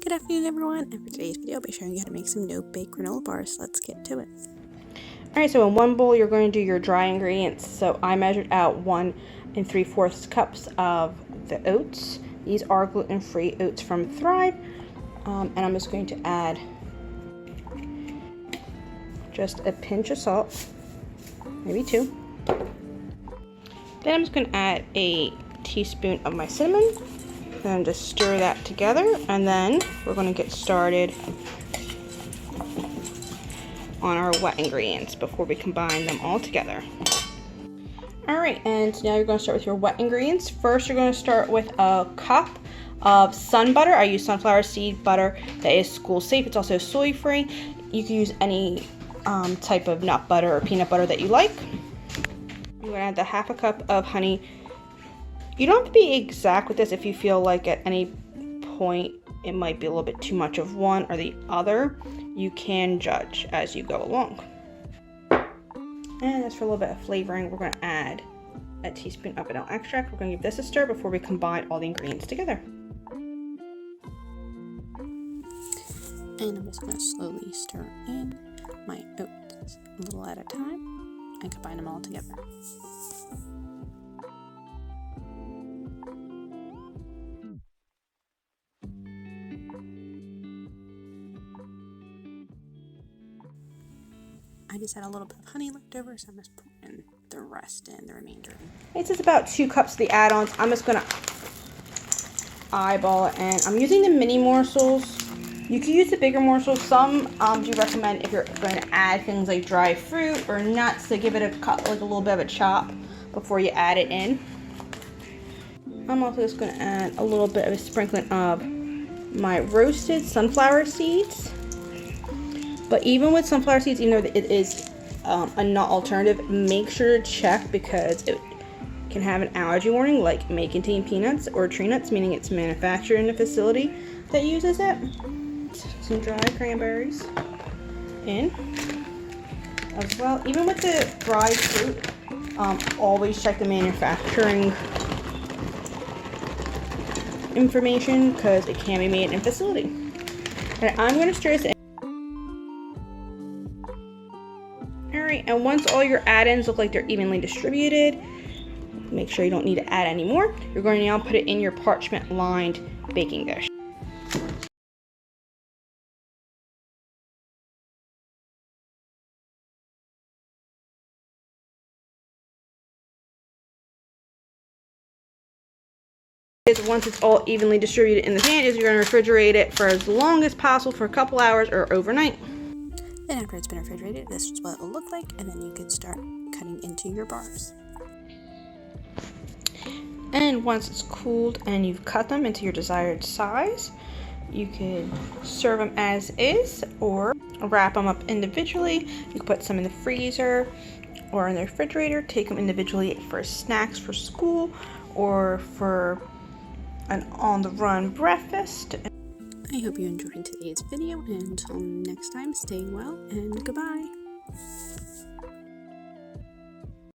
Good afternoon, everyone, and for today's video I'll be showing you how to make some no-bake granola bars. Let's get to it. Alright, so in one bowl you're going to do your dry ingredients. So I measured out 1 3/4 cups of the oats. These are gluten-free oats from Thrive. And I'm just going to add just a pinch of salt, maybe 2. Then I'm just going to add a teaspoon of my cinnamon. And just stir that together, and then we're going to get started on our wet ingredients before we combine them all together. Alright, and now you're going to start with your wet ingredients. First, you're going to start with a cup of sun butter. I use sunflower seed butter that is school safe. It's also soy free. You can use any type of nut butter or peanut butter that you like. I'm going to add the half a cup of honey. You don't have to be exact with this. If you feel like at any point it might be a little bit too much of one or the other, you can judge as you go along. And just for a little bit of flavoring, we're going to add a teaspoon of vanilla extract. We're going to give this a stir before we combine all the ingredients together. And I'm just going to slowly stir in my oats a little at a time and combine them all together. I just had a little bit of honey left over, so I'm just putting the rest in, the remainder in. This is about 2 cups of the add-ons. I'm just going to eyeball it, and I'm using the mini morsels. You can use the bigger morsels. Some do recommend if you're going to add things like dry fruit or nuts to give it a cut, like a little bit of a chop before you add it in. I'm also just going to add a little bit of a sprinkling of my roasted sunflower seeds. But even with sunflower seeds, even though it is a nut alternative, make sure to check because it can have an allergy warning, like may contain peanuts or tree nuts, meaning it's manufactured in a facility that uses it. Some dry cranberries in as well. Even with the dried fruit, always check the manufacturing information because it can be made in a facility. And I'm going to stir this in. Alright, and once all your add-ins look like they're evenly distributed, make sure you don't need to add any more. You're going to now put it in your parchment-lined baking dish. Once it's all evenly distributed in the pan, you're going to refrigerate it for as long as possible, for a couple hours or overnight. Then after it's been refrigerated, this is what it will look like, and then you can start cutting into your bars. And once it's cooled and you've cut them into your desired size, you can serve them as is or wrap them up individually. You can put some in the freezer or in the refrigerator, take them individually for snacks for school or for an on-the-run breakfast. I hope you enjoyed today's video, and until next time, stay well and goodbye.